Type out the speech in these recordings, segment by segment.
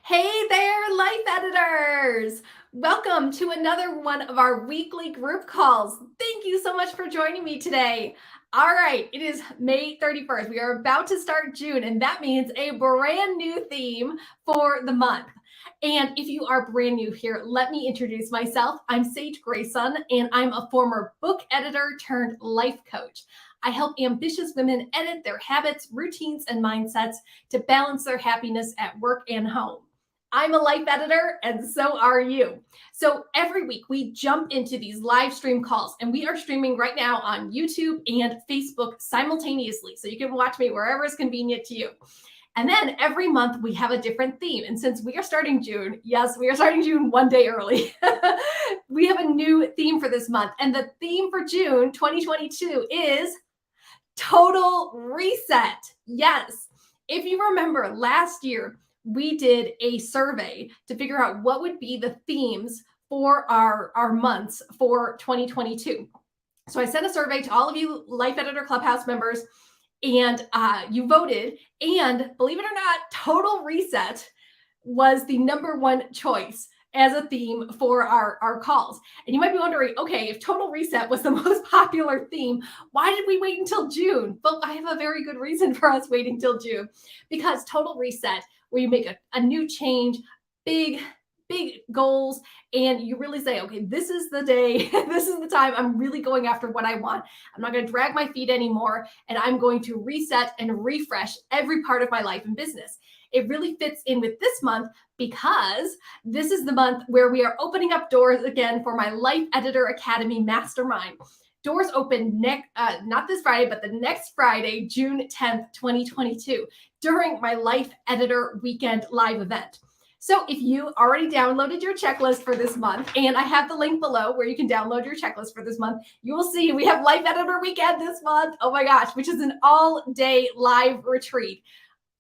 Hey there, life editors! Welcome to another one of our weekly group calls. Thank you so much for joining me today. All right, it is May 31st. We are about to start June, and that means a brand new theme for the month. And if you are brand new here, let me introduce myself. I'm Sage Grayson, and I'm a former book editor turned life coach. I help ambitious women edit their habits, routines, and mindsets to balance their happiness at work and home. I'm a life editor, and so are you. So every week we jump into these live stream calls, and we are streaming right now on YouTube and Facebook simultaneously. So you can watch me wherever is convenient to you. And then every month we have a different theme. And since we are starting June, yes, we are starting June one day early, we have a new theme for this month. And the theme for June 2022 is Total Reset. Yes. If you remember last year, we did a survey to figure out what would be the themes for our months for 2022. So I sent a survey to all of you Life Editor Clubhouse members, and you voted. And believe it or not, Total Reset was the number one choice as a theme for our calls. And you might be wondering, okay, if Total Reset was the most popular theme, why did we wait until June? Well, I have a very good reason for us waiting till June, because Total Reset, where you make a new change, big goals, and you really say, okay, this is the day, this is the time I'm really going after what I want. I'm not going to drag my feet anymore, and I'm going to reset and refresh every part of my life and business. It really fits in with this month because this is the month where we are opening up doors again for my Life Editor Academy Mastermind. Doors open not this Friday, but the next Friday, June 10th, 2022, during my Life Editor Weekend live event. So if you already downloaded your checklist for this month, and I have the link below where you can download your checklist for this month, you will see we have Life Editor Weekend this month. Oh my gosh, which is an all-day live retreat.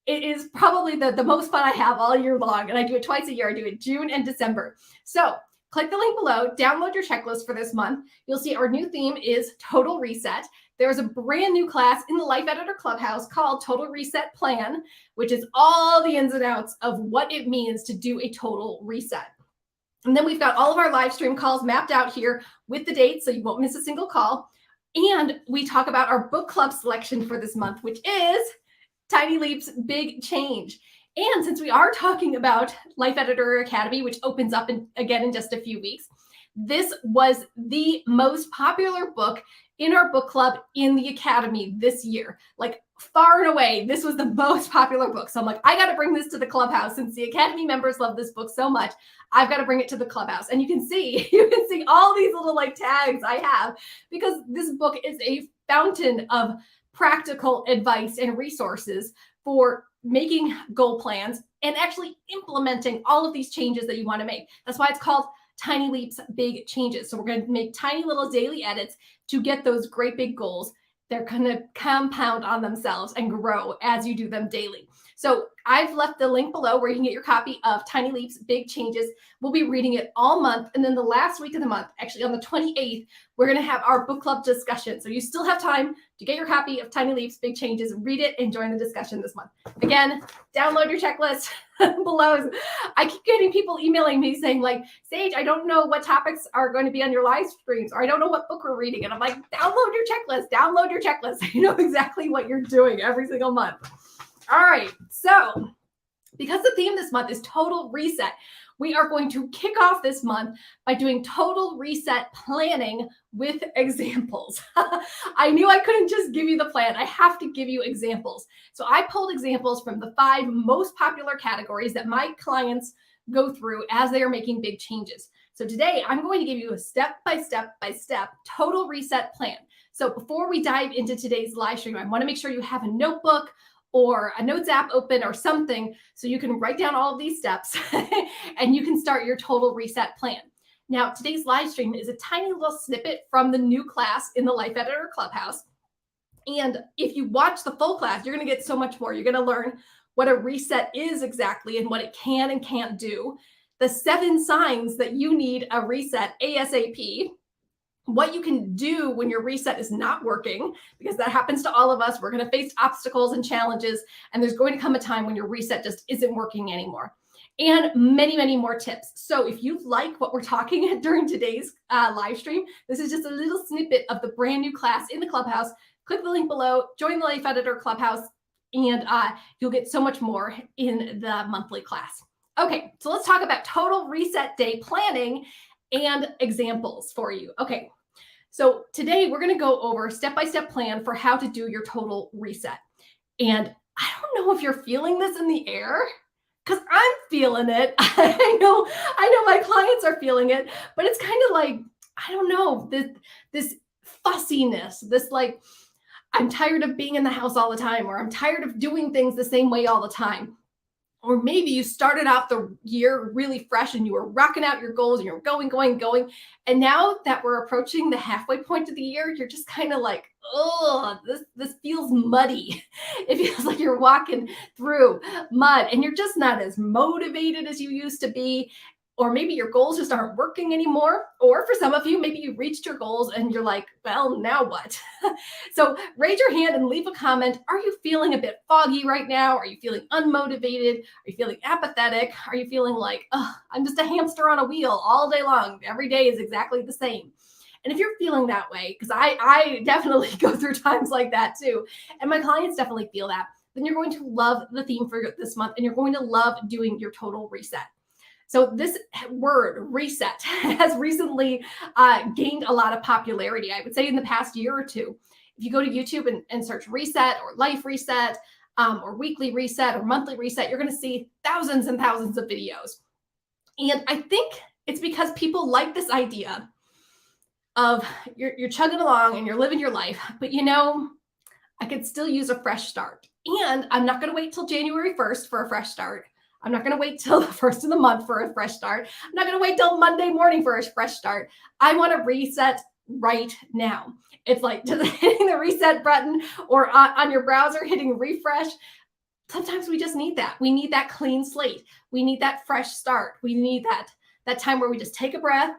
It is probably the most fun I have all year long, and I do it twice a year. I do it June and December. So click the link below, download your checklist for this month. You'll see our new theme is Total Reset. There's a brand new class in the Life Editor Clubhouse called Total Reset Plan, which is all the ins and outs of what it means to do a total reset. And then we've got all of our live stream calls mapped out here with the dates, so you won't miss a single call. And we talk about our book club selection for this month, which is Tiny Leaps, Big Change. And since we are talking about Life Editor Academy, which opens up again in just a few weeks, this was the most popular book in our book club in the Academy this year. Like far and away, this was the most popular book. So I'm like, I got to bring this to the clubhouse since the Academy members love this book so much. I've got to bring it to the clubhouse. And you can see all these little like tags I have, because this book is a fountain of practical advice and resources for making goal plans and actually implementing all of these changes that you want to make. That's why it's called Tiny Leaps, Big Changes. So we're going to make tiny little daily edits to get those great big goals. They're going to compound on themselves and grow as you do them daily. So I've left the link below where you can get your copy of Tiny Leaps, Big Changes. We'll be reading it all month. And then the last week of the month, actually on the 28th, we're going to have our book club discussion. So you still have time to get your copy of Tiny Leaps, Big Changes, read it, and join the discussion this month. Again, download your checklist below. I keep getting people emailing me saying like, Sage, I don't know what topics are going to be on your live streams, or I don't know what book we're reading. And I'm like, download your checklist. You know exactly what you're doing every single month. All right, so because the theme this month is Total Reset, we are going to kick off this month by doing total reset planning with examples. I knew I couldn't just give you the plan. I have to give you examples. So I pulled examples from the 5 most popular categories that my clients go through as they are making big changes. So today I'm going to give you a step-by-step total reset plan. So before we dive into today's live stream, I want to make sure you have a notebook or a notes app open or something so you can write down all of these steps and you can start your total reset plan. Now, today's live stream is a tiny little snippet from the new class in the Life Editor Clubhouse. And if you watch the full class, you're going to get so much more. You're going to learn what a reset is exactly and what it can and can't do, the 7 signs that you need a reset ASAP, what you can do when your reset is not working, because that happens to all of us. We're going to face obstacles and challenges, and there's going to come a time when your reset just isn't working anymore. and many, many more tips. So if you like what we're talking during today's live stream, this is just a little snippet of the brand new class in the Clubhouse. Click the link below, join the Life Editor Clubhouse, and you'll get so much more in the monthly class. Okay, so let's talk about total reset day planning and examples for you. Okay, so today we're going to go over a step-by-step plan for how to do your total reset. And I don't know if you're feeling this in the air, because I'm feeling it. I know my clients are feeling it, but it's kind of like, I don't know, this fussiness, this like, I'm tired of being in the house all the time, or I'm tired of doing things the same way all the time. Or maybe you started off the year really fresh and you were rocking out your goals and you're going. And now that we're approaching the halfway point of the year, you're just kind of like, oh, this feels muddy. It feels like you're walking through mud and you're just not as motivated as you used to be. Or maybe your goals just aren't working anymore. Or for some of you, maybe you reached your goals and you're like, well, now what? So raise your hand and leave a comment. Are you feeling a bit foggy right now? Are you feeling unmotivated? Are you feeling apathetic? Are you feeling like, oh, I'm just a hamster on a wheel all day long? Every day is exactly the same. And if you're feeling that way, because I definitely go through times like that too, and my clients definitely feel that, then you're going to love the theme for this month and you're going to love doing your total reset. So this word reset has recently gained a lot of popularity. I would say in the past year or two. If you go to YouTube and search reset or life reset or weekly reset or monthly reset, you're going to see thousands and thousands of videos. And I think it's because people like this idea of you're chugging along and you're living your life, but I could still use a fresh start. And I'm not going to wait till January 1st for a fresh start. I'm not going to wait till the first of the month for a fresh start. I'm not going to wait till Monday morning for a fresh start. I want to reset right now. It's like just hitting the reset button or on your browser, hitting refresh. Sometimes we just need that. We need that clean slate. We need that fresh start. We need that time where we just take a breath,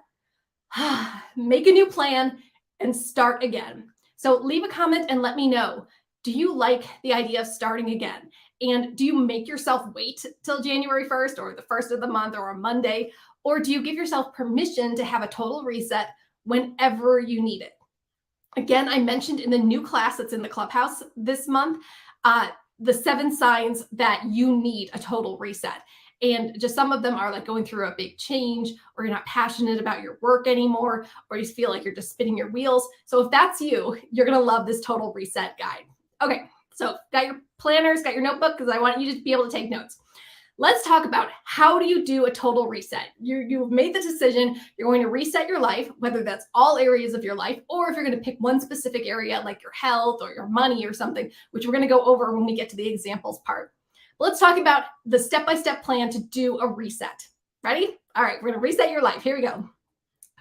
make a new plan, and start again. So leave a comment and let me know. Do you like the idea of starting again? And do you make yourself wait till January 1st or the first of the month or a Monday? Or do you give yourself permission to have a total reset whenever you need it? Again, I mentioned in the new class that's in the Clubhouse this month, the 7 signs that you need a total reset. And just some of them are like going through a big change, or you're not passionate about your work anymore, or you feel like you're just spinning your wheels. So if that's you, you're going to love this total reset guide. Okay, so got your planners, got your notebook, because I want you to be able to take notes. Let's talk about how do you do a total reset. You've made the decision, you're going to reset your life, whether that's all areas of your life, or if you're going to pick one specific area like your health or your money or something, which we're going to go over when we get to the examples part. Let's talk about the step-by-step plan to do a reset. Ready? All right, we're going to reset your life. Here we go.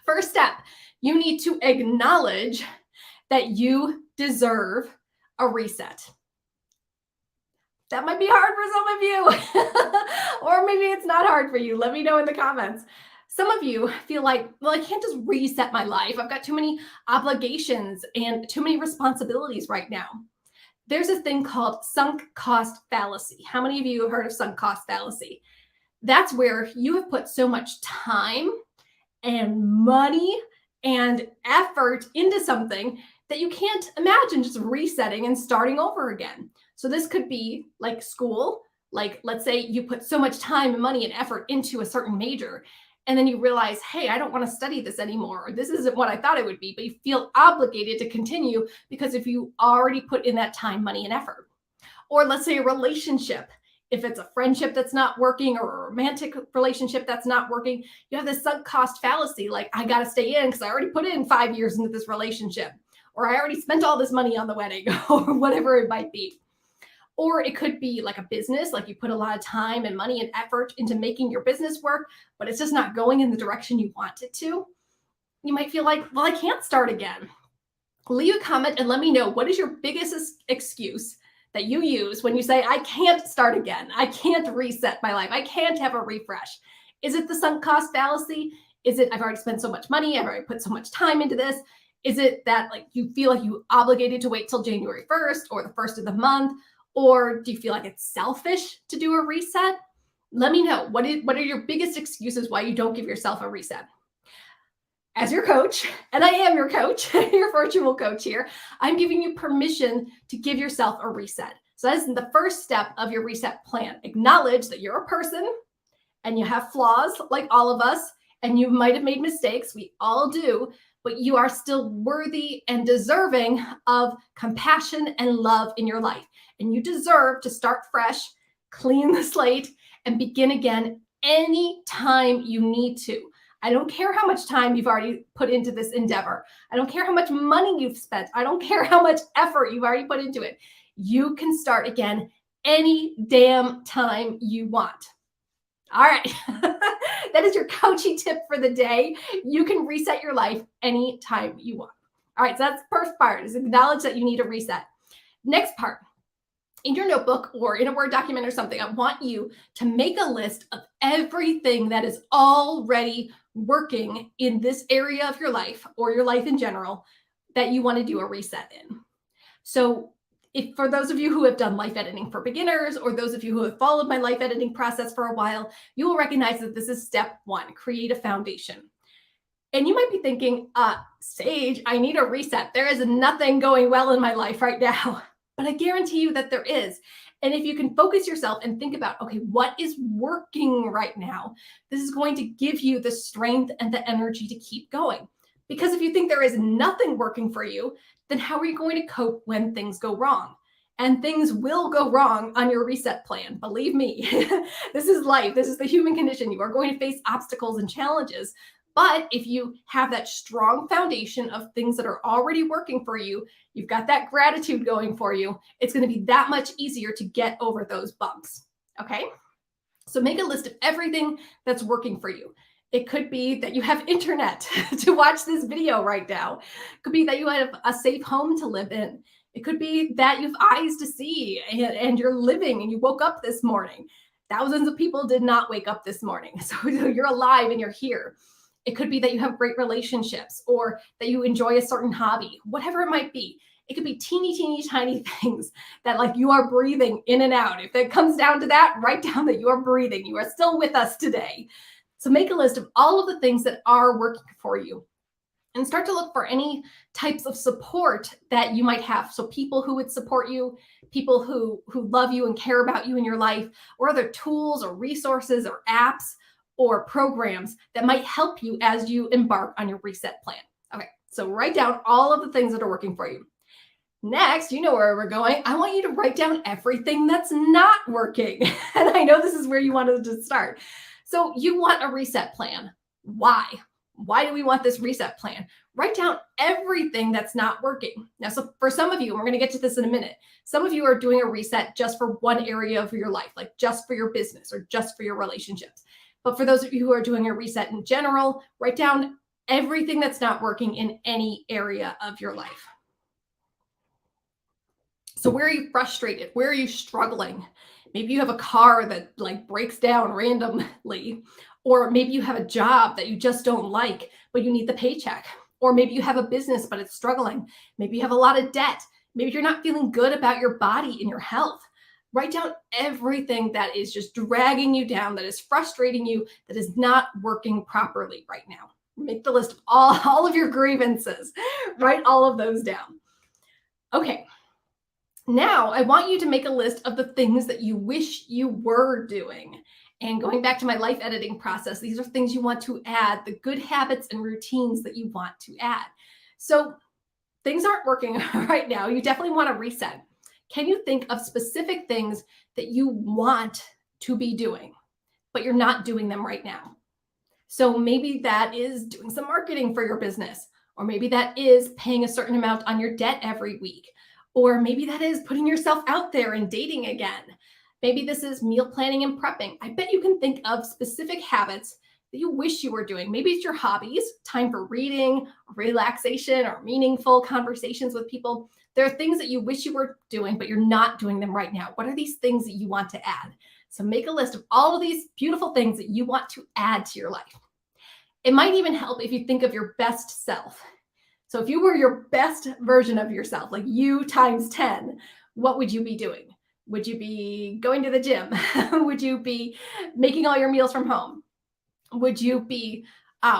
First step, you need to acknowledge that you deserve a reset. That might be hard for some of you, or maybe it's not hard for you. Let me know in the comments. Some of you feel like, well, I can't just reset my life. I've got too many obligations and too many responsibilities right now. There's a thing called sunk cost fallacy. How many of you have heard of sunk cost fallacy? That's where you have put so much time and money and effort into something that you can't imagine just resetting and starting over again. So this could be like school. Like, let's say you put so much time and money and effort into a certain major, and then you realize, hey, I don't want to study this anymore, or this isn't what I thought it would be, but you feel obligated to continue because if you already put in that time, money, and effort. Or let's say a relationship. If it's a friendship that's not working or a romantic relationship that's not working, you have this sunk cost fallacy, like I got to stay in because I already put in 5 years into this relationship, or I already spent all this money on the wedding, or whatever it might be. Or it could be like a business, like you put a lot of time and money and effort into making your business work, but it's just not going in the direction you want it to. You might feel like, well, I can't start again. Leave a comment and let me know, what is your biggest excuse that you use when you say, I can't start again. I can't reset my life. I can't have a refresh. Is it the sunk cost fallacy? Is it, I've already spent so much money. I've already put so much time into this. Is it that like you feel like you obligated to wait till January 1st or the first of the month? Or do you feel like it's selfish to do a reset? Let me know, what are your biggest excuses why you don't give yourself a reset? As your coach, and I am your coach, your virtual coach here, I'm giving you permission to give yourself a reset. So that is the first step of your reset plan. Acknowledge that you're a person and you have flaws like all of us, and you might have made mistakes. We all do, but you are still worthy and deserving of compassion and love in your life. And you deserve to start fresh, clean the slate, and begin again anytime you need to. I don't care how much time you've already put into this endeavor. I don't care how much money you've spent. I don't care how much effort you've already put into it. You can start again any damn time you want. All right. That is your coaching tip for the day. You can reset your life anytime you want. All right. So that's the first part, is acknowledge that you need a reset. Next part, in your notebook or in a Word document or something, I want you to make a list of everything that is already working in this area of your life or your life in general that you want to do a reset in. So if for those of you who have done life editing for beginners, or those of you who have followed my life editing process for a while, you will recognize that this is step one: create a foundation. And you might be thinking, Sage, I need a reset. There is nothing going well in my life right now. But I guarantee you that there is. And if you can focus yourself and think about, okay, what is working right now? This is going to give you the strength and the energy to keep going. Because if you think there is nothing working for you, then how are you going to cope when things go wrong? And things will go wrong on your reset plan. Believe me, this is life. This is the human condition. You are going to face obstacles and challenges. But if you have that strong foundation of things that are already working for you, you've got that gratitude going for you, it's going to be that much easier to get over those bumps. Okay? So make a list of everything that's working for you. It could be that you have internet to watch this video right now. It could be that you have a safe home to live in. It could be that you have eyes to see and you're living and you woke up this morning. Thousands of people did not wake up this morning. So you're alive and you're here. It could be that you have great relationships, or that you enjoy a certain hobby, whatever it might be. It could be teeny tiny things that, like, you are breathing in and out. If it comes down to that, write down that you are breathing. You are still with us today. So make a list of all of the things that are working for you, and start to look for any types of support that you might have. So people who would support you, people who love you and care about you in your life, or other tools or resources or apps or programs that might help you as you embark on your reset plan. Okay, so write down all of the things that are working for you. Next, you know where we're going. I want you to write down everything that's not working. And I know this is where you wanted to start. So you want a reset plan. Why? Why do we want this reset plan? Write down everything that's not working. Now, so for some of you, and we're going to get to this in a minute, some of you are doing a reset just for one area of your life, like just for your business or just for your relationships. But for those of you who are doing a reset in general, write down everything that's not working in any area of your life. So where are you frustrated? Where are you struggling? Maybe you have a car that breaks down randomly, or maybe you have a job that you just don't like, but you need the paycheck. Or maybe you have a business, but it's struggling. Maybe you have a lot of debt. Maybe you're not feeling good about your body and your health. Write down everything that is just dragging you down, that is frustrating you, that is not working properly right now. Make the list of all of your grievances. Write all of those down. Okay. Now, I want you to make a list of the things that you wish you were doing. And going back to my life editing process, these are things you want to add, the good habits and routines that you want to add. So things aren't working right now. You definitely want to reset. Can you think of specific things that you want to be doing, but you're not doing them right now? So maybe that is doing some marketing for your business, or maybe that is paying a certain amount on your debt every week, or maybe that is putting yourself out there and dating again. Maybe this is meal planning and prepping. I bet you can think of specific habits that you wish you were doing. Maybe it's your hobbies, time for reading, relaxation, or meaningful conversations with people. There are things that you wish you were doing, but you're not doing them right now. What are these things that you want to add? So make a list of all of these beautiful things that you want to add to your life. It might even help if you think of your best self. So if you were your best version of yourself, like you times 10, what would you be doing? Would you be going to the gym? Would you be making all your meals from home? Would you be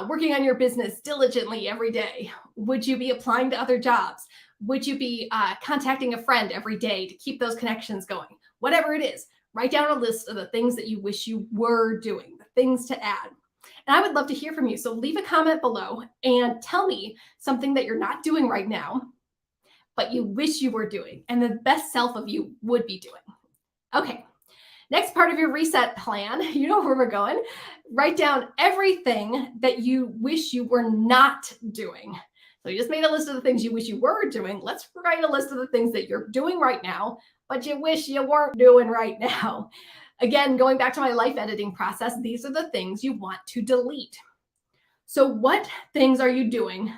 working on your business diligently every day? Would you be applying to other jobs? Would you be contacting a friend every day to keep those connections going? Whatever it is, write down a list of the things that you wish you were doing, the things to add. And I would love to hear from you. So leave a comment below and tell me something that you're not doing right now, but you wish you were doing, and the best self of you would be doing. Okay. Next part of your reset plan, you know where we're going. Write down everything that you wish you were not doing. So you just made a list of the things you wish you were doing. Let's write a list of the things that you're doing right now, but you wish you weren't doing right now. Again, going back to my life editing process, these are the things you want to delete. So what things are you doing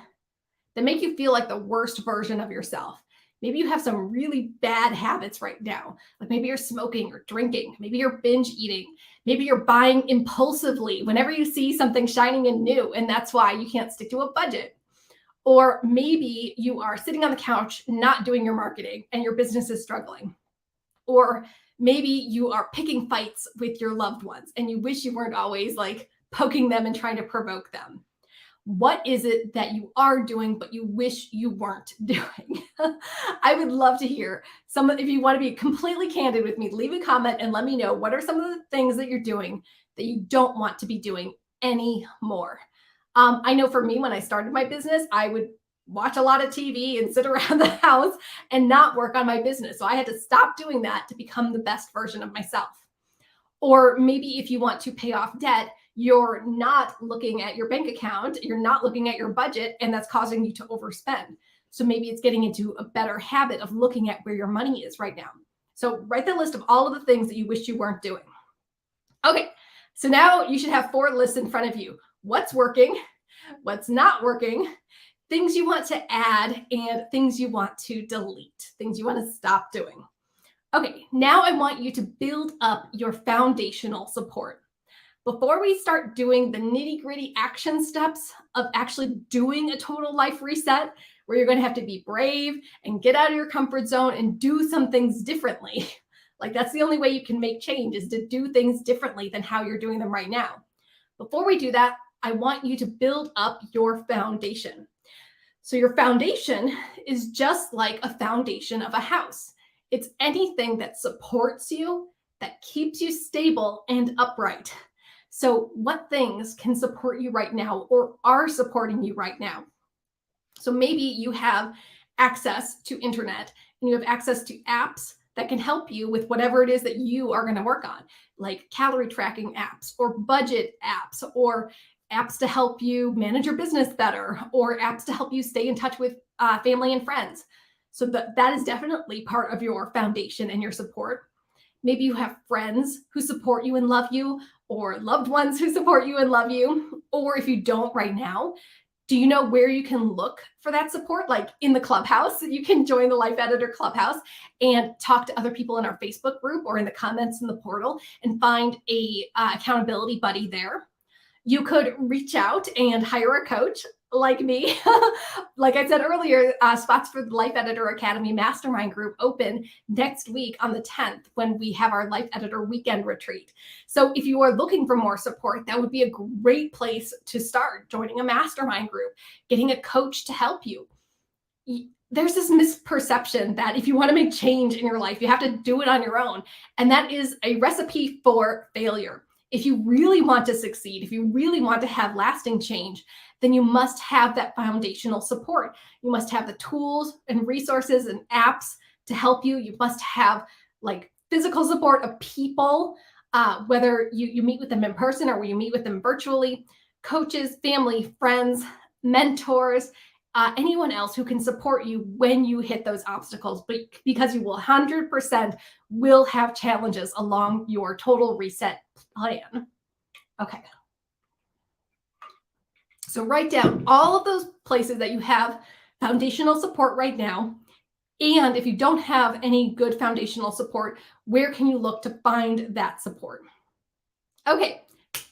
that make you feel like the worst version of yourself? Maybe you have some really bad habits right now. Like maybe you're smoking or drinking. Maybe you're binge eating. Maybe you're buying impulsively whenever you see something shining and new, and that's why you can't stick to a budget. Or maybe you are sitting on the couch not doing your marketing and your business is struggling. Or maybe you are picking fights with your loved ones and you wish you weren't always like poking them and trying to provoke them. What is it that you are doing, but you wish you weren't doing? I would love to hear some. If you want to be completely candid with me, leave a comment and let me know what are some of the things that you're doing that you don't want to be doing anymore. I know for me, when I started my business, I would watch a lot of TV and sit around the house and not work on my business. So I had to stop doing that to become the best version of myself. Or maybe if you want to pay off debt, you're not looking at your bank account, you're not looking at your budget, and that's causing you to overspend. So maybe it's getting into a better habit of looking at where your money is right now. So write the list of all of the things that you wish you weren't doing. Okay, so now you should have 4 lists in front of you. What's working, what's not working, things you want to add, and things you want to delete, things you want to stop doing. Okay, now I want you to build up your foundational support. Before we start doing the nitty-gritty action steps of actually doing a total life reset, where you're going to have to be brave and get out of your comfort zone and do some things differently. Like that's the only way you can make change, is to do things differently than how you're doing them right now. Before we do that, I want you to build up your foundation. So your foundation is just like a foundation of a house. It's anything that supports you, that keeps you stable and upright. So what things can support you right now or are supporting you right now? So maybe you have access to internet and you have access to apps that can help you with whatever it is that you are going to work on, like calorie tracking apps or budget apps or apps to help you manage your business better or apps to help you stay in touch with family and friends. So that is definitely part of your foundation and your support. Maybe you have friends who support you and love you, or loved ones who support you and love you. Or if you don't right now, do you know where you can look for that support? Like in the clubhouse, you can join the Life Editor Clubhouse and talk to other people in our Facebook group or in the comments in the portal and find a accountability buddy there. You could reach out and hire a coach like me. Like I said earlier, spots for the Life Editor Academy Mastermind group open next week on the 10th when we have our Life Editor weekend retreat. So if you are looking for more support, that would be a great place to start, joining a mastermind group, getting a coach to help you. There's this misperception that if you want to make change in your life, you have to do it on your own. And that is a recipe for failure. If you really want to succeed, if you really want to have lasting change, then you must have that foundational support. You must have the tools and resources and apps to help you. You must have like physical support of people, whether you meet with them in person or you meet with them virtually, coaches, family, friends, mentors, anyone else who can support you when you hit those obstacles, but because you will 100% will have challenges along your total reset plan. Okay. So write down all of those places that you have foundational support right now. And if you don't have any good foundational support, where can you look to find that support? Okay,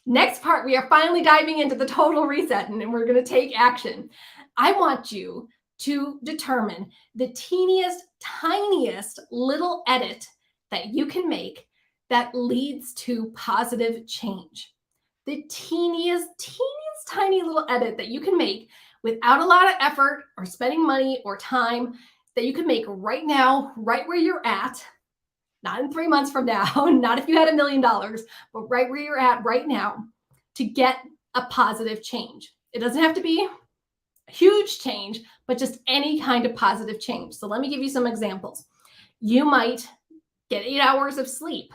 next part, we are finally diving into the total reset and we're going to take action. I want you to determine the teeniest, tiniest little edit that you can make that leads to positive change. The teeniest tiny little edit that you can make without a lot of effort or spending money or time that you can make right now, right where you're at, not in 3 months from now, not if you had $1 million, but right where you're at right now to get a positive change. It doesn't have to be a huge change, but just any kind of positive change. So let me give you some examples. You might get 8 hours of sleep.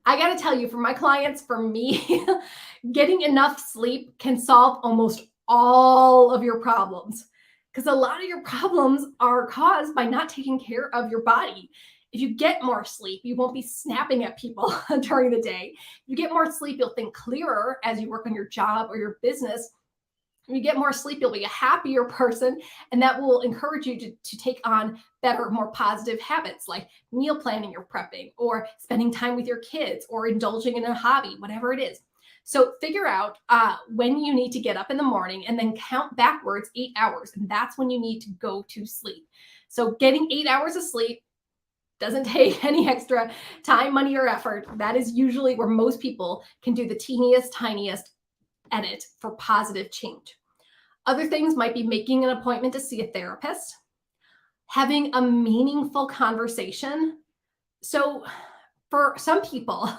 I got to tell you, for my clients, for me, getting enough sleep can solve almost all of your problems, because a lot of your problems are caused by not taking care of your body. If you get more sleep, you won't be snapping at people during the day. If you get more sleep, you'll think clearer as you work on your job or your business. When you get more sleep, you'll be a happier person, and that will encourage you to take on better, more positive habits like meal planning or prepping, or spending time with your kids, or indulging in a hobby, whatever it is. So figure out when you need to get up in the morning and then count backwards 8 hours, and that's when you need to go to sleep. So getting 8 hours of sleep doesn't take any extra time, money, or effort. That is usually where most people can do the teeniest, tiniest edit for positive change. Other things might be making an appointment to see a therapist, having a meaningful conversation. So for some people,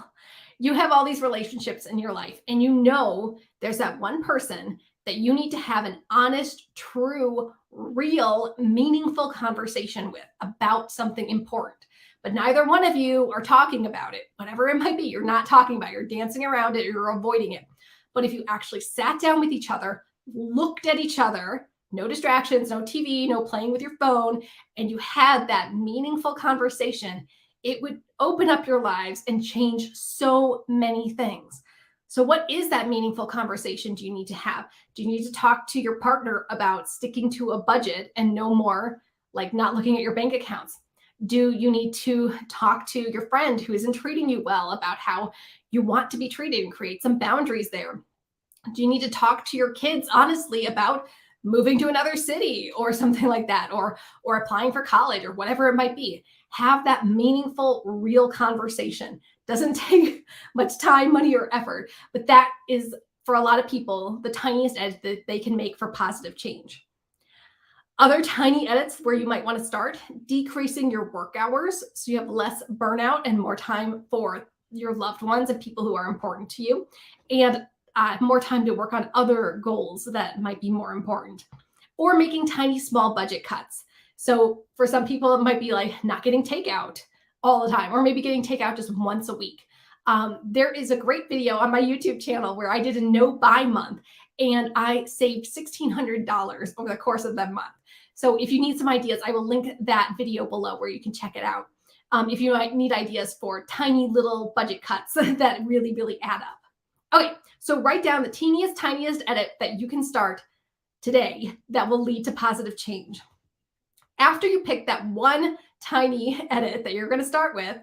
you have all these relationships in your life, and you know there's that one person that you need to have an honest, true, real, meaningful conversation with about something important. But neither one of you are talking about it. Whatever it might be, you're not talking about it. You're dancing around it, you're avoiding it. But if you actually sat down with each other, looked at each other, no distractions, no TV, no playing with your phone, and you had that meaningful conversation, it would open up your lives and change so many things. So what is that meaningful conversation do you need to have? Do you need to talk to your partner about sticking to a budget and no more, like not looking at your bank accounts? Do you need to talk to your friend who isn't treating you well about how you want to be treated and create some boundaries there? Do you need to talk to your kids honestly about moving to another city or something like that, or applying for college or whatever it might be? Have that meaningful, real conversation. Doesn't take much time, money, or effort, but that is, for a lot of people, the tiniest edit that they can make for positive change. Other tiny edits where you might want to start: decreasing your work hours so you have less burnout and more time for your loved ones and people who are important to you, and more time to work on other goals that might be more important. Or making tiny, small budget cuts. So for some people, it might be like not getting takeout all the time, or maybe getting takeout just once a week. There is a great video on my YouTube channel where I did a no buy month, and I saved $1,600 over the course of that month. So if you need some ideas, I will link that video below where you can check it out. If you might need ideas for tiny little budget cuts that really, really add up. Okay, so write down the teeniest, tiniest edit that you can start today that will lead to positive change. After you pick that one tiny edit that you're going to start with,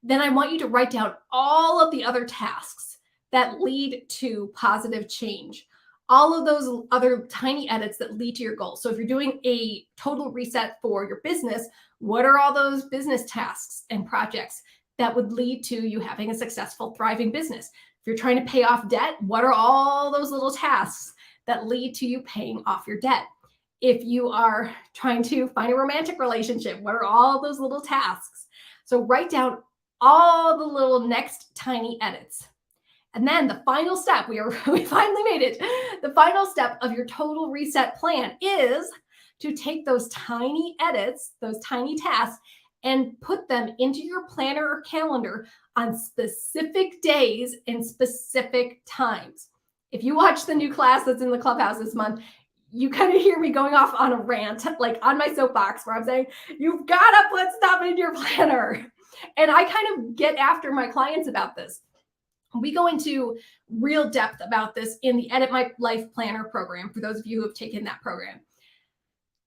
then I want you to write down all of the other tasks that lead to positive change. All of those other tiny edits that lead to your goal. So if you're doing a total reset for your business, what are all those business tasks and projects that would lead to you having a successful, thriving business? If you're trying to pay off debt, what are all those little tasks that lead to you paying off your debt? If you are trying to find a romantic relationship, what are all those little tasks? So write down all the little next tiny edits. And then the final step, we finally made it. The final step of your total reset plan is to take those tiny edits, those tiny tasks, and put them into your planner or calendar on specific days and specific times. If you watch the new class that's in the clubhouse this month, you kind of hear me going off on a rant, like on my soapbox, where I'm saying, you've got to put stuff in your planner. And I kind of get after my clients about this. We go into real depth about this in the Edit My Life Planner program, for those of you who have taken that program.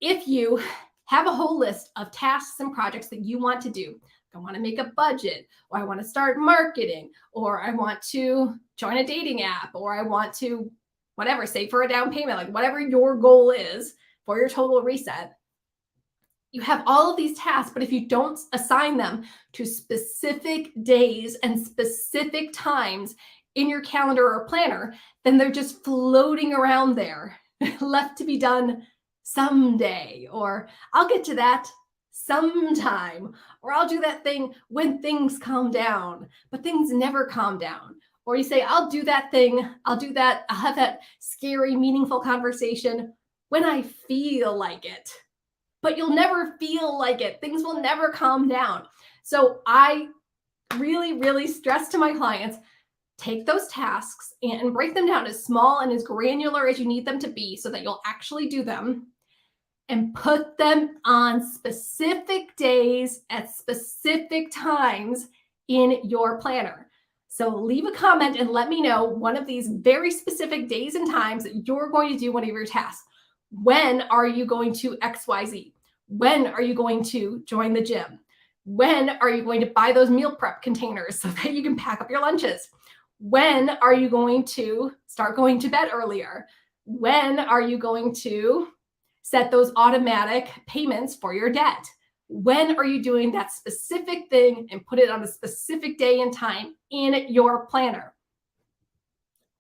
If you have a whole list of tasks and projects that you want to do, I want to make a budget, or I want to start marketing, or I want to join a dating app, or I want to, whatever, save for a down payment, like whatever your goal is for your total reset, You have all of these tasks, but if you don't assign them to specific days and specific times in your calendar or planner, then they're just floating around there, left to be done someday, or I'll get to that sometime, or I'll do that thing when things calm down, but things never calm down. Or you say, I'll do that thing, I'll have that scary, meaningful conversation when I feel like it. But you'll never feel like it. Things will never calm down. So I really, really stress to my clients, take those tasks and break them down as small and as granular as you need them to be so that you'll actually do them, and put them on specific days at specific times in your planner. So leave a comment and let me know one of these very specific days and times that you're going to do one of your tasks. When are you going to XYZ? When are you going to join the gym? When are you going to buy those meal prep containers so that you can pack up your lunches? When are you going to start going to bed earlier? When are you going to set those automatic payments for your debt? When are you doing that specific thing, and put it on a specific day and time in your planner?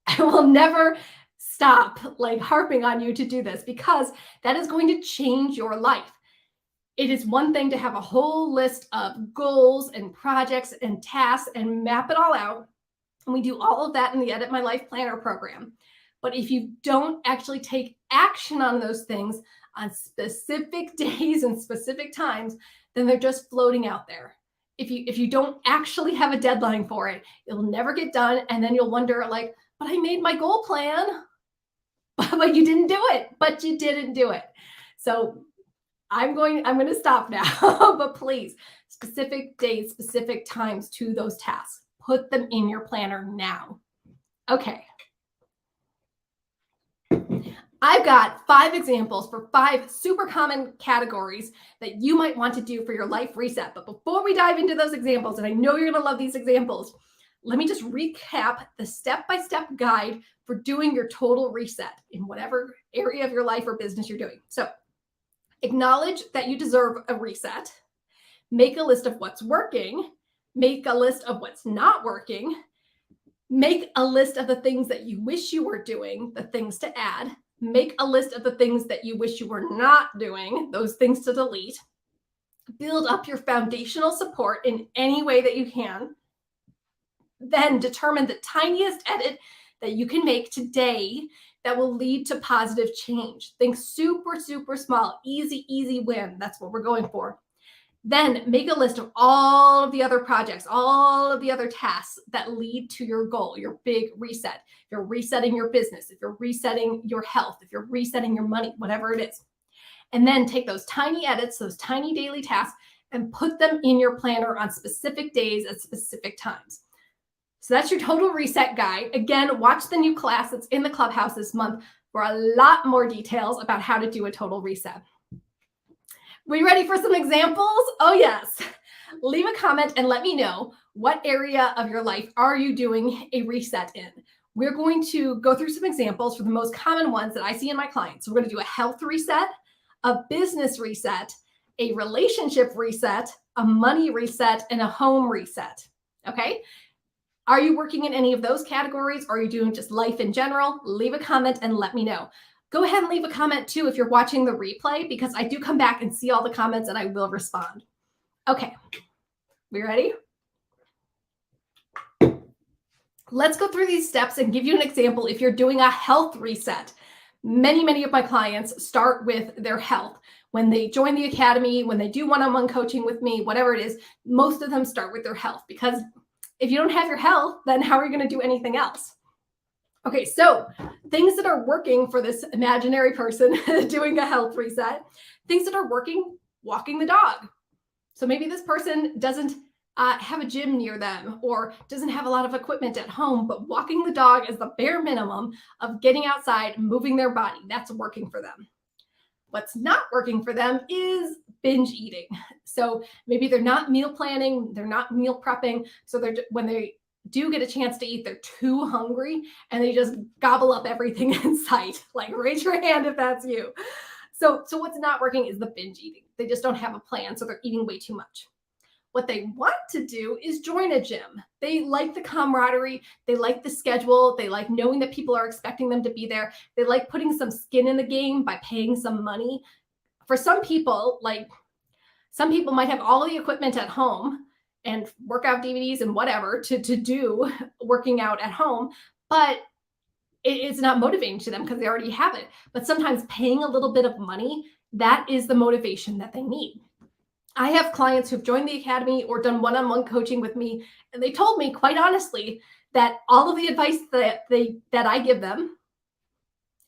I will never stop harping on you to do this, because that is going to change your life. It is one thing to have a whole list of goals and projects and tasks and map it all out. And we do all of that in the Edit My Life Planner program. But if you don't actually take action on those things on specific days and specific times, then they're just floating out there. If you don't actually have a deadline for it, it'll never get done. And then you'll wonder, but I made my goal plan, but you didn't do it. But you didn't do it. So I'm going to stop now, but please, specific days, specific times to those tasks. Put them in your planner now. Okay. I've got 5 examples for 5 super common categories that you might want to do for your life reset. But before we dive into those examples, and I know you're going to love these examples, let me just recap the step-by-step guide for doing your total reset in whatever area of your life or business you're doing. So, acknowledge that you deserve a reset. Make a list of what's working. Make a list of what's not working. Make a list of the things that you wish you were doing, the things to add. Make a list of the things that you wish you were not doing, those things to delete. Build up your foundational support in any way that you can. Then determine the tiniest edit that you can make today that will lead to positive change. Think super, super small, easy win. That's what we're going for. Then make a list of all of the other projects, all of the other tasks that lead to your goal, your big reset. If you're resetting your business, if you're resetting your health, if you're resetting your money, whatever it is. And then take those tiny edits, those tiny daily tasks, and put them in your planner on specific days at specific times. So that's your total reset guide. Again, watch the new class that's in the clubhouse this month for a lot more details about how to do a total reset. We ready for some examples? Oh, yes. Leave a comment and let me know, what area of your life are you doing a reset in? We're going to go through some examples for the most common ones that I see in my clients. So we're going to do a health reset, a business reset, a relationship reset, a money reset, and a home reset. Okay? Are you working in any of those categories, or are you doing just life in general? Leave a comment and let me know. Go ahead and leave a comment too if you're watching the replay, because I do come back and see all the comments and I will respond. Okay, we ready? Let's go through these steps and give you an example if you're doing a health reset. Many of my clients start with their health. When they join the academy, when they do one-on-one coaching with me, whatever it is, most of them start with their health, because if you don't have your health, then how are you going to do anything else? Okay, so things that are working for this imaginary person doing a health reset, things that are working, walking the dog. So maybe this person doesn't have a gym near them, or doesn't have a lot of equipment at home, but walking the dog is the bare minimum of getting outside, moving their body. That's working for them. What's not working for them is binge eating. So maybe they're not meal planning, they're not meal prepping. So when they do get a chance to eat, they're too hungry and they just gobble up everything in sight. Raise your hand if that's you. So what's not working is the binge eating. They just don't have a plan, so they're eating way too much. What they want to do is join a gym. They like the camaraderie. They like the schedule. They like knowing that people are expecting them to be there. They like putting some skin in the game by paying some money. For some people, some people might have all the equipment at home and workout DVDs and whatever to do working out at home, but it's not motivating to them because they already have it. But sometimes paying a little bit of money, that is the motivation that they need. I have clients who've joined the academy or done one-on-one coaching with me, and they told me quite honestly that all of the advice that I give them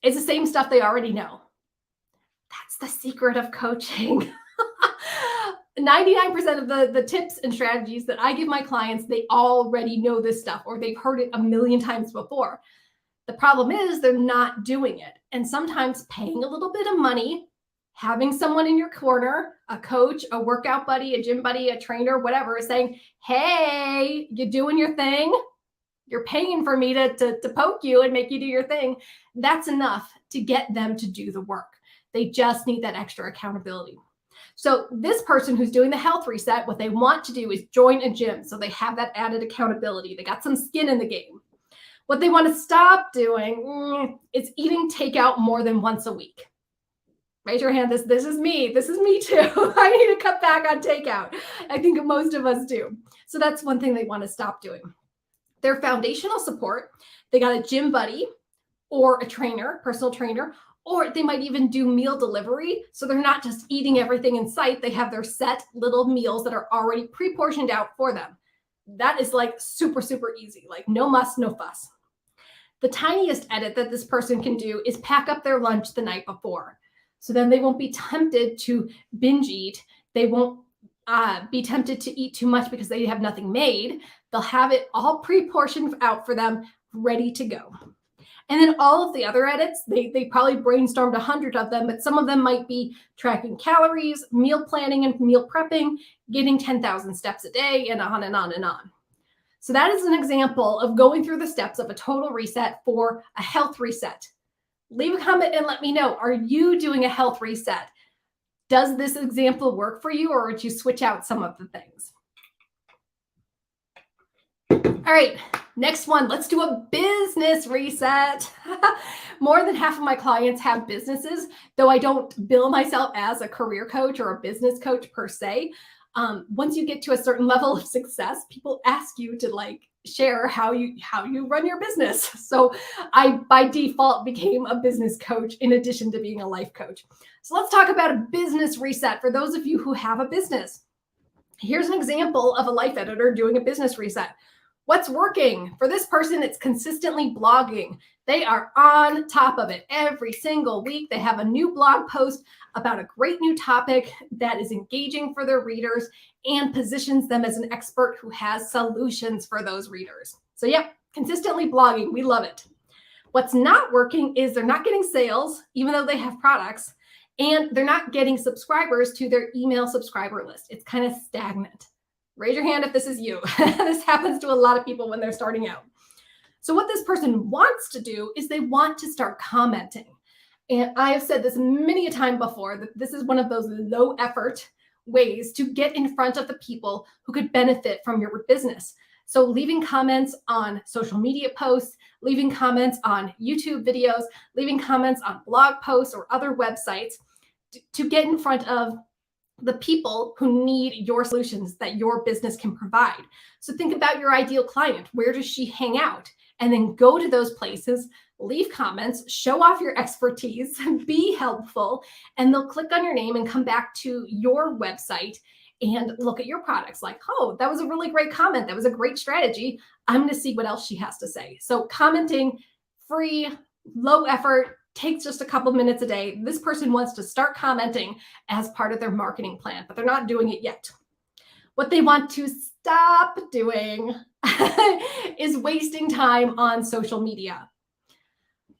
is the same stuff they already know. That's the secret of coaching. 99% of the tips and strategies that I give my clients, they already know this stuff or they've heard it a million times before. The problem is they're not doing it. And sometimes paying a little bit of money, having someone in your corner, a coach, a workout buddy, a gym buddy, a trainer, whatever, is saying, hey, you doing your thing? You're paying for me to poke you and make you do your thing. That's enough to get them to do the work. They just need that extra accountability. So this person who's doing the health reset, what they want to do is join a gym. So they have that added accountability. They got some skin in the game. What they want to stop doing is eating takeout more than once a week. Raise your hand. This is me. This is me too. I need to cut back on takeout. I think most of us do. So that's one thing they want to stop doing. Their foundational support, they got a gym buddy or a trainer, personal trainer, or they might even do meal delivery. So they're not just eating everything in sight. They have their set little meals that are already pre-portioned out for them. That is like super, super easy. Like no muss, no fuss. The tiniest edit that this person can do is pack up their lunch the night before. So then they won't be tempted to binge eat. They won't be tempted to eat too much because they have nothing made. They'll have it all pre-portioned out for them, ready to go. And then all of the other edits, they probably brainstormed 100 of them, but some of them might be tracking calories, meal planning and meal prepping, getting 10,000 steps a day, and on and on and on. So that is an example of going through the steps of a total reset for a health reset. Leave a comment and let me know, are you doing a health reset? Does this example work for you, or would you switch out some of the things? All right, next one, let's do a business reset. More than half of my clients have businesses, though I don't bill myself as a career coach or a business coach per se. Once you get to a certain level of success, people ask you to share how you run your business. So I, by default, became a business coach in addition to being a life coach. So let's talk about a business reset for those of you who have a business. Here's an example of a life editor doing a business reset. What's working? For this person, it's consistently blogging. They are on top of it every single week. They have a new blog post about a great new topic that is engaging for their readers and positions them as an expert who has solutions for those readers. So yep, consistently blogging. We love it. What's not working is they're not getting sales, even though they have products, and they're not getting subscribers to their email subscriber list. It's kind of stagnant. Raise your hand if this is you. This happens to a lot of people when they're starting out. So what this person wants to do is they want to start commenting. And I have said this many a time before, that this is one of those low effort ways to get in front of the people who could benefit from your business. So leaving comments on social media posts, leaving comments on YouTube videos, leaving comments on blog posts or other websites to get in front of the people who need your solutions that your business can provide. So think about your ideal client. Where does she hang out? And then go to those places, leave comments, show off your expertise, be helpful, and they'll click on your name and come back to your website and look at your products like, oh, that was a really great comment. That was a great strategy. I'm going to see what else she has to say. So commenting, free, low effort, takes just a couple of minutes a day. This person wants to start commenting as part of their marketing plan, but they're not doing it yet. What they want to stop doing is wasting time on social media.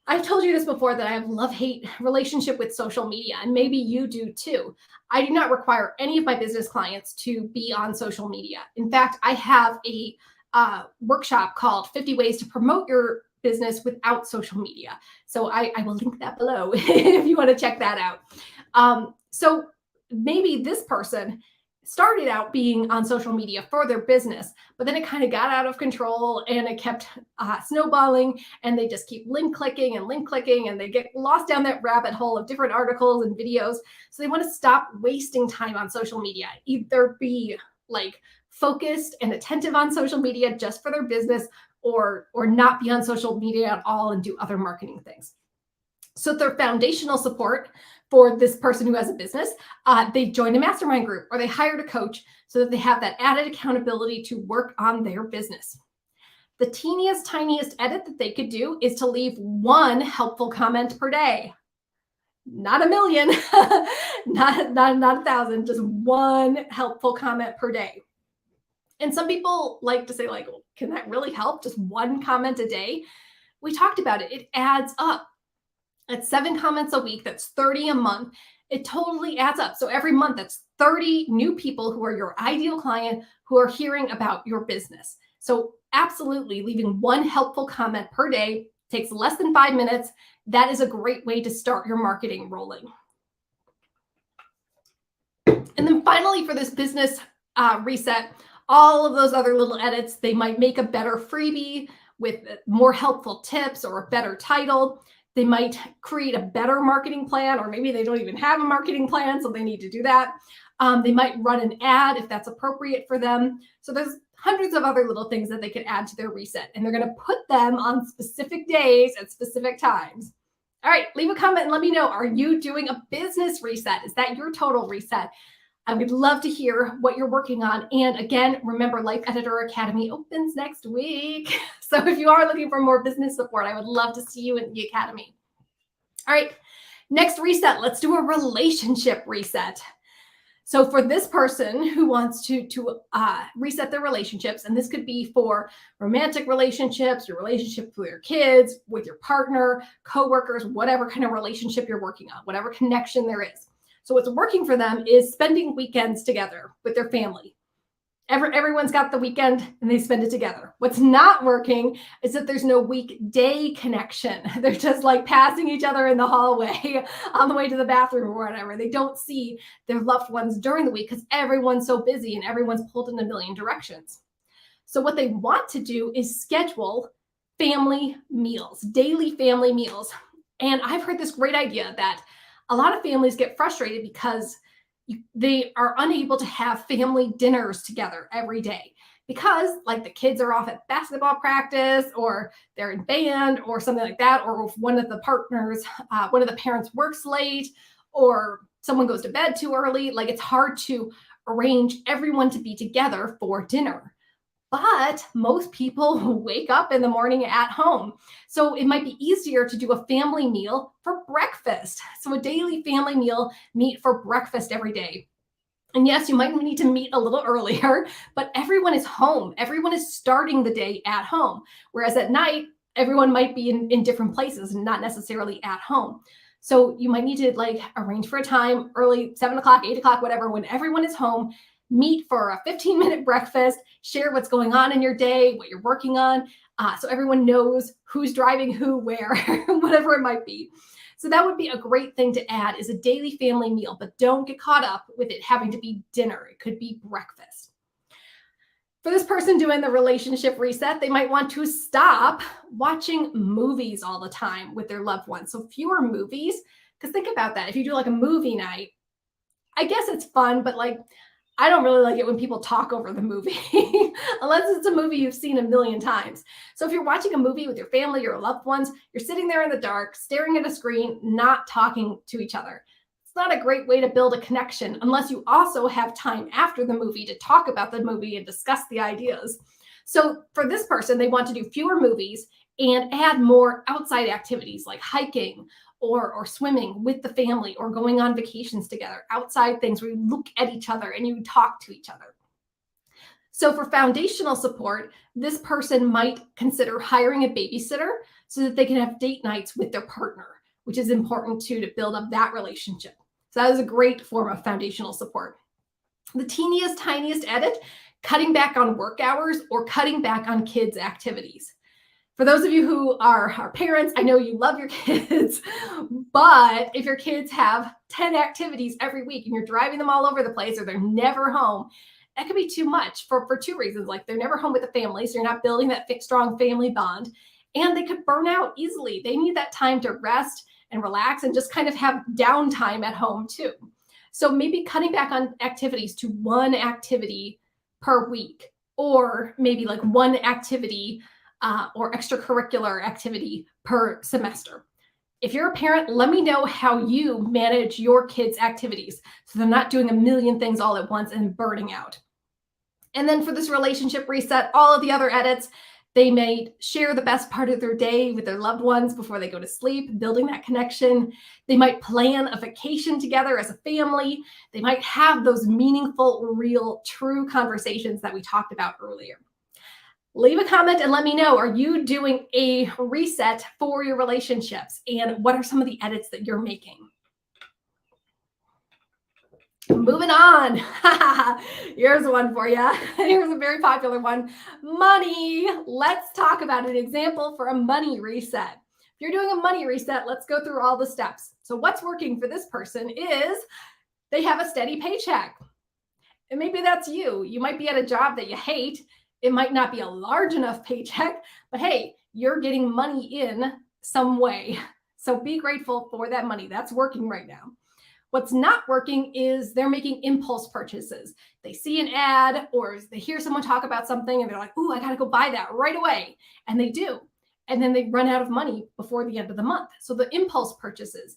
I've told you this before that I have love-hate relationship with social media, and maybe you do too. I do not require any of my business clients to be on social media. In fact, I have a workshop called 50 Ways to Promote Your Business Without Social Media. So I will link that below if you want to check that out. So maybe this person started out being on social media for their business, but then it kind of got out of control and it kept snowballing, and they just keep link clicking and they get lost down that rabbit hole of different articles and videos. So they want to stop wasting time on social media, either be like focused and attentive on social media just for their business, or not be on social media at all and do other marketing things. So their foundational support for this person who has a business, they joined a mastermind group or they hired a coach so that they have that added accountability to work on their business. The teeniest, tiniest edit that they could do is to leave one helpful comment per day. Not a million, not 1,000, just one helpful comment per day. And some people like to say, like, well, can that really help? Just one comment a day? We talked about it. It adds up. At 7 comments a week, that's 30 a month. It totally adds up. So every month, that's 30 new people who are your ideal client who are hearing about your business. So absolutely, leaving one helpful comment per day takes less than 5 minutes. That is a great way to start your marketing rolling. And then finally, for this business reset, all of those other little edits, they might make a better freebie with more helpful tips or a better title. They might create a better marketing plan, or maybe they don't even have a marketing plan, so they need to do that. They might run an ad if that's appropriate for them. So there's hundreds of other little things that they could add to their reset, and they're going to put them on specific days at specific times. All right, leave a comment and let me know, are you doing a business reset? Is that your total reset? I would love to hear what you're working on. And again, remember, Life Editor Academy opens next week. So if you are looking for more business support, I would love to see you in the academy. All right, next reset, let's do a relationship reset. So for this person who wants to reset their relationships, and this could be for romantic relationships, your relationship with your kids, with your partner, coworkers, whatever kind of relationship you're working on, whatever connection there is. So what's working for them is spending weekends together with their family. Everyone's got the weekend and they spend it together. What's not working is that there's no weekday connection. They're just like passing each other in the hallway on the way to the bathroom or whatever. They don't see their loved ones during the week because everyone's so busy and everyone's pulled in a million directions. So what they want to do is schedule family meals, daily family meals. And I've heard this great idea that a lot of families get frustrated because they are unable to have family dinners together every day because, like, the kids are off at basketball practice or they're in band or something like that, or if one of the partners, one of the parents works late, or someone goes to bed too early. Like, it's hard to arrange everyone to be together for dinner. But most people wake up in the morning at home. So it might be easier to do a family meal for breakfast. So a daily family meal, meet for breakfast every day. And yes, you might need to meet a little earlier, but everyone is home. Everyone is starting the day at home. Whereas at night, everyone might be in different places and not necessarily at home. So you might need to like arrange for a time early, 7 o'clock, 8 o'clock, whatever, when everyone is home. Meet for a 15-minute breakfast, share what's going on in your day, what you're working on, so everyone knows who's driving who, where, whatever it might be. So that would be a great thing to add, is a daily family meal, but don't get caught up with it having to be dinner. It could be breakfast. For this person doing the relationship reset, they might want to stop watching movies all the time with their loved ones. So fewer movies, because think about that. If you do like a movie night, I guess it's fun, but like, I don't really like it when people talk over the movie, unless it's a movie you've seen a million times. So if you're watching a movie with your family or loved ones, you're sitting there in the dark, staring at a screen, not talking to each other. It's not a great way to build a connection unless you also have time after the movie to talk about the movie and discuss the ideas. So for this person, they want to do fewer movies and add more outside activities like hiking, or swimming with the family, or going on vacations together, outside things where you look at each other and you talk to each other. So for foundational support, this person might consider hiring a babysitter so that they can have date nights with their partner, which is important too, to build up that relationship. So that is a great form of foundational support. The teeniest, tiniest edit, cutting back on work hours or cutting back on kids' activities. For those of you who are parents, I know you love your kids, but if your kids have 10 activities every week and you're driving them all over the place or they're never home, that could be too much for two reasons. Like they're never home with the family, so you're not building that strong family bond, and they could burn out easily. They need that time to rest and relax and just kind of have downtime at home too. So maybe cutting back on activities to one activity per week, or maybe like one activity or extracurricular activity per semester. If you're a parent, let me know how you manage your kids' activities so they're not doing a million things all at once and burning out. And then for this relationship reset, all of the other edits, they may share the best part of their day with their loved ones before they go to sleep, building that connection. They might plan a vacation together as a family. They might have those meaningful, real, true conversations that we talked about earlier. Leave a comment and let me know, are you doing a reset for your relationships? And what are some of the edits that you're making? Moving on. Here's one for you. Here's a very popular one. Money. Let's talk about an example for a money reset. If you're doing a money reset, let's go through all the steps. So what's working for this person is they have a steady paycheck. And maybe that's you. You might be at a job that you hate. It might not be a large enough paycheck, but hey, you're getting money in some way. So be grateful for that money. That's working right now. What's not working is they're making impulse purchases. They see an ad or they hear someone talk about something and they're like, ooh, I got to go buy that right away. And they do. And then they run out of money before the end of the month. So the impulse purchases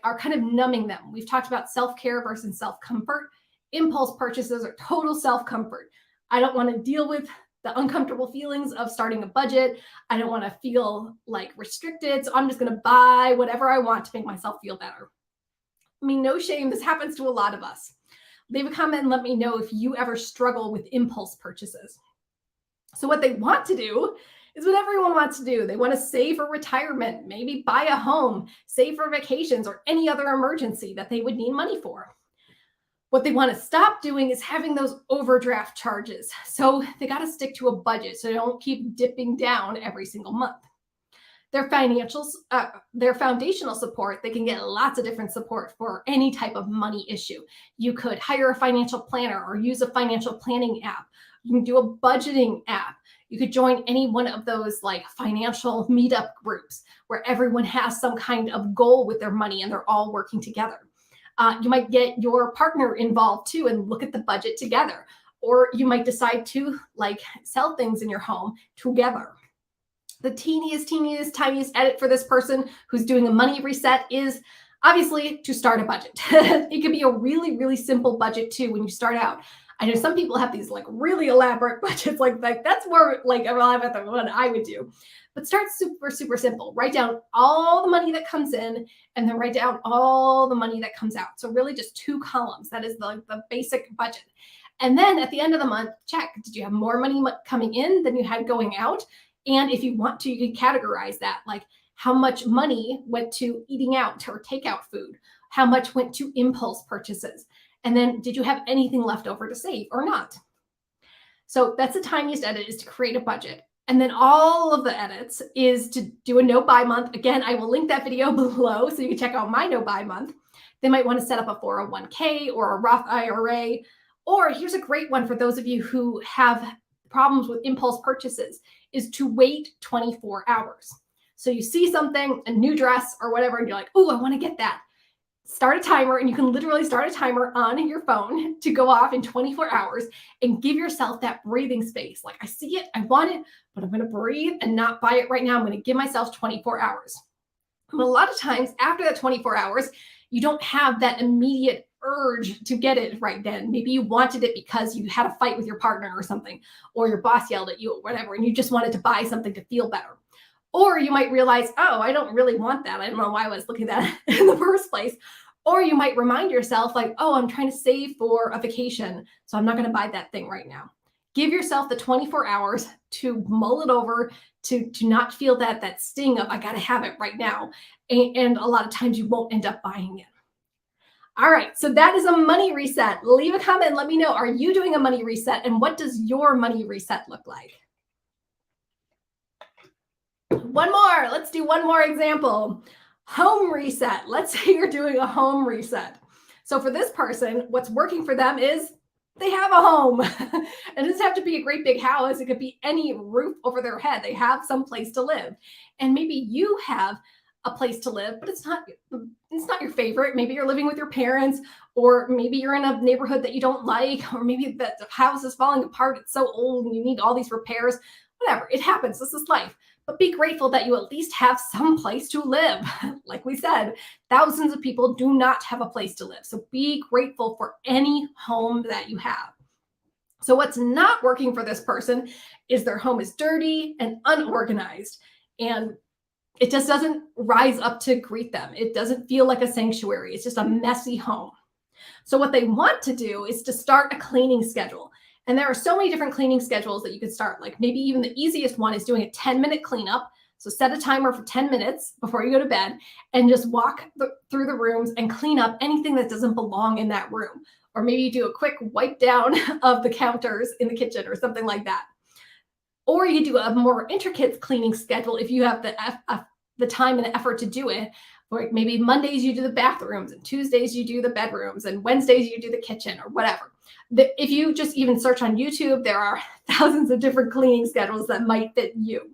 are kind of numbing them. We've talked about self-care versus self-comfort. Impulse purchases are total self-comfort. I don't want to deal with the uncomfortable feelings of starting a budget. I don't want to feel restricted. So I'm just going to buy whatever I want to make myself feel better. I mean, no shame. This happens to a lot of us. Leave a comment and let me know if you ever struggle with impulse purchases. So what they want to do is what everyone wants to do. They want to save for retirement, maybe buy a home, save for vacations or any other emergency that they would need money for. What they want to stop doing is having those overdraft charges. So they got to stick to a budget so they don't keep dipping down every single month. Their foundational support, they can get lots of different support for any type of money issue. You could hire a financial planner or use a financial planning app. You can do a budgeting app. You could join any one of those financial meetup groups where everyone has some kind of goal with their money and they're all working together. You might get your partner involved too and look at the budget together. Or you might decide to sell things in your home together. The tiniest edit for this person who's doing a money reset is obviously to start a budget. It could be a really, really simple budget too when you start out. I know some people have these really elaborate budgets, that's more elaborate than what I would do. But start super, super simple. Write down all the money that comes in and then write down all the money that comes out. So really just 2 columns. That is the basic budget. And then at the end of the month, check, did you have more money coming in than you had going out? And if you want to, you can categorize that, how much money went to eating out or takeout food, how much went to impulse purchases, and then did you have anything left over to save or not? So that's the tiniest edit, is to create a budget. And then all of the edits is to do a no buy month. Again, I will link that video below so you can check out my no buy month. They might want to set up a 401k or a Roth IRA. Or here's a great one for those of you who have problems with impulse purchases, is to wait 24 hours. So you see something, a new dress or whatever, and you're like, oh, I want to get that. Start a timer, and you can literally start a timer on your phone to go off in 24 hours and give yourself that breathing space. I see it, I want it, but I'm going to breathe and not buy it right now. I'm going to give myself 24 hours. And a lot of times after that 24 hours, you don't have that immediate urge to get it right then. Maybe you wanted it because you had a fight with your partner or something, or your boss yelled at you or whatever, and you just wanted to buy something to feel better. Or you might realize, oh, I don't really want that. I don't know why I was looking at that in the first place. Or you might remind yourself oh, I'm trying to save for a vacation, so I'm not going to buy that thing right now. Give yourself the 24 hours to mull it over, to not feel that sting of, I got to have it right now. And a lot of times you won't end up buying it. All right, so that is a money reset. Leave a comment and let me know, are you doing a money reset, and what does your money reset look like? One more. Let's do one more example. Home reset. Let's say you're doing a home reset. So for this person, what's working for them is they have a home. It doesn't have to be a great big house. It could be any roof over their head. They have some place to live. And maybe you have a place to live, but it's not your favorite. Maybe you're living with your parents, or maybe you're in a neighborhood that you don't like, or maybe the house is falling apart. It's so old and you need all these repairs. Whatever. It happens. This is life. But be grateful that you at least have some place to live. Like we said, thousands of people do not have a place to live. So be grateful for any home that you have. So what's not working for this person is their home is dirty and unorganized, and it just doesn't rise up to greet them. It doesn't feel like a sanctuary. It's just a messy home. So what they want to do is to start a cleaning schedule. And there are so many different cleaning schedules that you could start. Like maybe even the easiest one is doing a 10-minute cleanup. So set a timer for 10 minutes before you go to bed and just walk through the rooms and clean up anything that doesn't belong in that room. Or maybe you do a quick wipe down of the counters in the kitchen or something like that. Or you do a more intricate cleaning schedule if you have the time and the effort to do it. Like maybe Mondays you do the bathrooms, and Tuesdays you do the bedrooms, and Wednesdays you do the kitchen, or whatever. If you just even search on YouTube, there are thousands of different cleaning schedules that might fit you.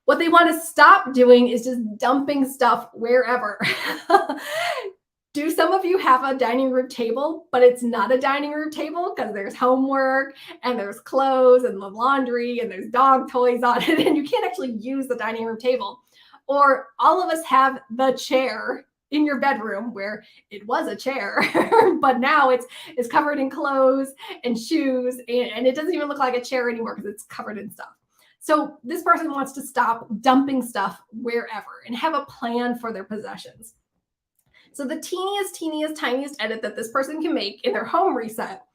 What they want to stop doing is just dumping stuff wherever. Do some of you have a dining room table, but it's not a dining room table because there's homework and there's clothes and the laundry and there's dog toys on it, and you can't actually use the dining room table? Or all of us have the chair in your bedroom where it was a chair, but now it's covered in clothes and shoes, and it doesn't even look like a chair anymore because it's covered in stuff. So this person wants to stop dumping stuff wherever and have a plan for their possessions. So the tiniest edit that this person can make in their home reset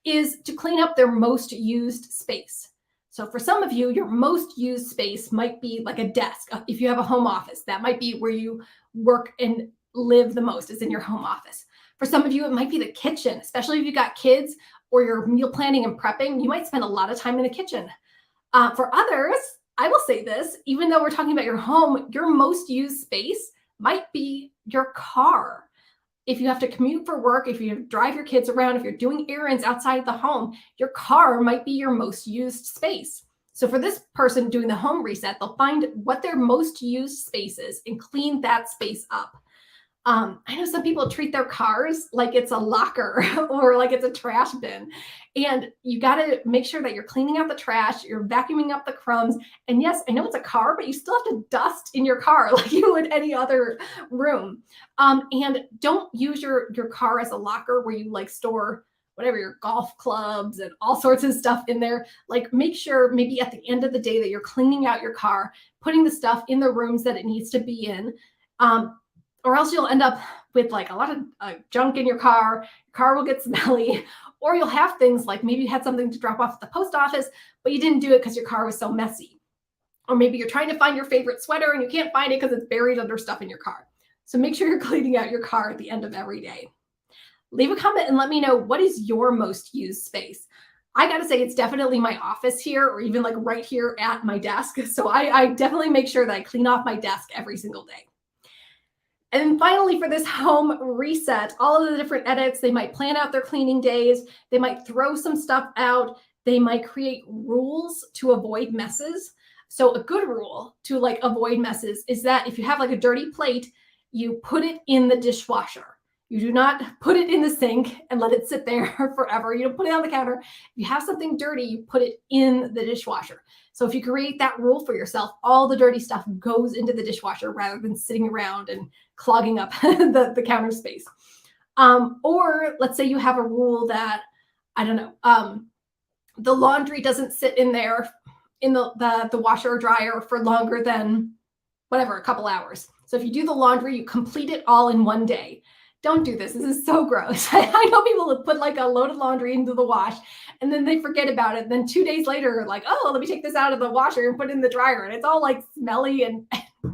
is to clean up their most used space. So for some of you, your most used space might be like a desk. If you have a home office, that might be where you work and live the most, is in your home office. For some of you, it might be the kitchen, especially if you've got kids or you're meal planning and prepping. You might spend a lot of time in the kitchen. For others, I will say this, even though we're talking about your home, your most used space might be your car. If you have to commute for work, if you drive your kids around, if you're doing errands outside the home, your car might be your most used space. So for this person doing the home reset, they'll find what their most used space is and clean that space up. I know some people treat their cars like it's a locker or like it's a trash bin. And you got to make sure that you're cleaning out the trash, you're vacuuming up the crumbs. And yes, I know it's a car, but you still have to dust in your car like you would any other room. And don't use your car as a locker where you like store whatever, your golf clubs and all sorts of stuff in there. Like make sure maybe at the end of the day that you're cleaning out your car, putting the stuff in the rooms that it needs to be in. Or else you'll end up with like a lot of junk in your car will get smelly, or you'll have things like maybe you had something to drop off at the post office, but you didn't do it because your car was so messy. Or maybe you're trying to find your favorite sweater and you can't find it because it's buried under stuff in your car. So make sure you're cleaning out your car at the end of every day. Leave a comment and let me know, what is your most used space? I got to say, it's definitely my office here, or even like right here at my desk. So I definitely make sure that I clean off my desk every single day. And then finally, for this home reset, all of the different edits, they might plan out their cleaning days. They might throw some stuff out. They might create rules to avoid messes. So a good rule to like avoid messes is that if you have like a dirty plate, you put it in the dishwasher. You do not put it in the sink and let it sit there forever. You don't put it on the counter. If you have something dirty, you put it in the dishwasher. So if you create that rule for yourself, all the dirty stuff goes into the dishwasher rather than sitting around and clogging up the counter space. Or let's say you have a rule that, I don't know, the laundry doesn't sit in there in the washer or dryer for longer than whatever, a couple hours. So if you do the laundry, you complete it all in one day. Don't do this. This is so gross. I know people have put like a load of laundry into the wash and then they forget about it. Then 2 days later, like, oh, let me take this out of the washer and put it in the dryer. And it's all like smelly and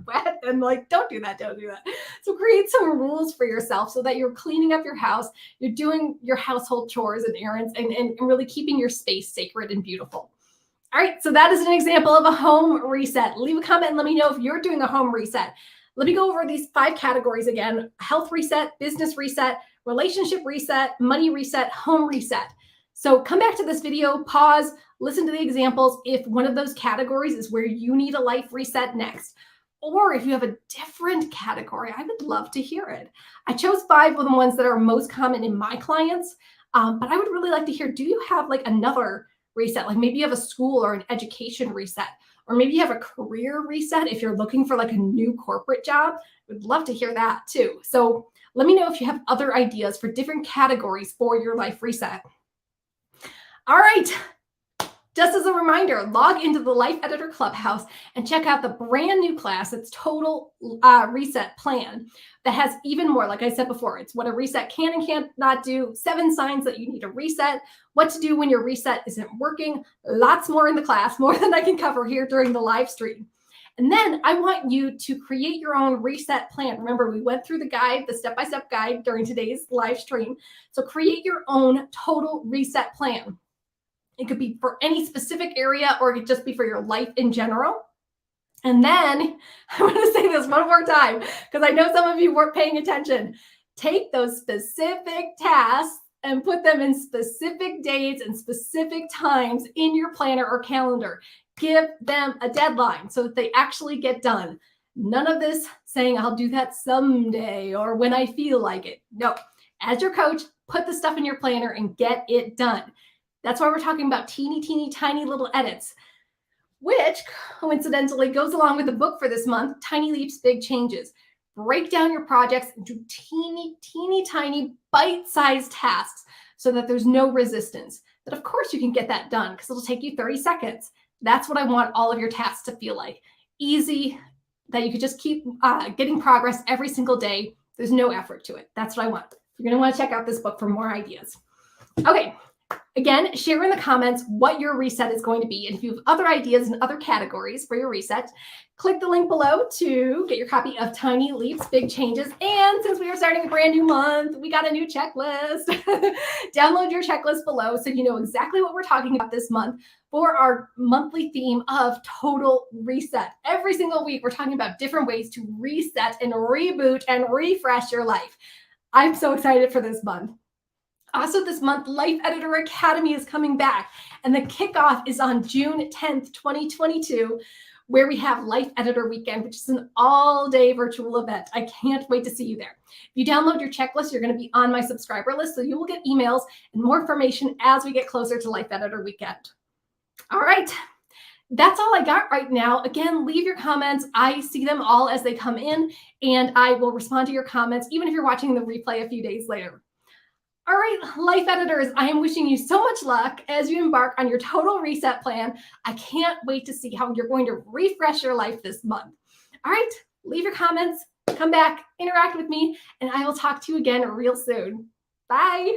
wet. And like, don't do that. Don't do that. So create some rules for yourself so that you're cleaning up your house. You're doing your household chores and errands and really keeping your space sacred and beautiful. All right, so that is an example of a home reset. Leave a comment and let me know if you're doing a home reset. Let me go over these 5 categories again: health reset, business reset, relationship reset, money reset, home reset. So come back to this video, pause, listen to the examples if one of those categories is where you need a life reset next. Or if you have a different category, I would love to hear it. I chose 5 of the ones that are most common in my clients, but I would really like to hear, do you have like another reset? Like maybe you have a school or an education reset, or maybe you have a career reset if you're looking for like a new corporate job. I would love to hear that too. So let me know if you have other ideas for different categories for your life reset. All right. Just as a reminder, log into the Life Editor Clubhouse and check out the brand new class. It's Total Reset Plan that has even more. Like I said before, it's what a reset can and can't not do, 7 signs that you need a reset, what to do when your reset isn't working, lots more in the class, more than I can cover here during the live stream. And then I want you to create your own reset plan. Remember, we went through the guide, the step-by-step guide during today's live stream. So create your own total reset plan. It could be for any specific area, or it could just be for your life in general. And then I'm going to say this one more time because I know some of you weren't paying attention. Take those specific tasks and put them in specific dates and specific times in your planner or calendar. Give them a deadline so that they actually get done. None of this saying I'll do that someday or when I feel like it. No, as your coach, put the stuff in your planner and get it done. That's why we're talking about teeny, teeny, tiny little edits, which coincidentally goes along with the book for this month, Tiny Leaps, Big Changes. Break down your projects into teeny, teeny, tiny, bite-sized tasks so that there's no resistance. But of course you can get that done because it'll take you 30 seconds. That's what I want all of your tasks to feel like. Easy, that you could just keep getting progress every single day. There's no effort to it. That's what I want. You're going to want to check out this book for more ideas. Okay. Again, share in the comments what your reset is going to be. And if you have other ideas and other categories for your reset, click the link below to get your copy of Tiny Leaps, Big Changes. And since we are starting a brand new month, we got a new checklist. Download your checklist below so you know exactly what we're talking about this month for our monthly theme of total reset. Every single week, we're talking about different ways to reset and reboot and refresh your life. I'm so excited for this month. Also this month, Life Editor Academy is coming back, and the kickoff is on June 10th, 2022, where we have Life Editor Weekend, which is an all-day virtual event. I can't wait to see you there. If you download your checklist, you're going to be on my subscriber list, so you will get emails and more information as we get closer to Life Editor Weekend. All right. That's all I got right now. Again, leave your comments. I see them all as they come in, and I will respond to your comments, even if you're watching the replay a few days later. All right, life editors, I am wishing you so much luck as you embark on your total reset plan. I can't wait to see how you're going to refresh your life this month. All right, leave your comments, come back, interact with me, and I will talk to you again real soon. Bye.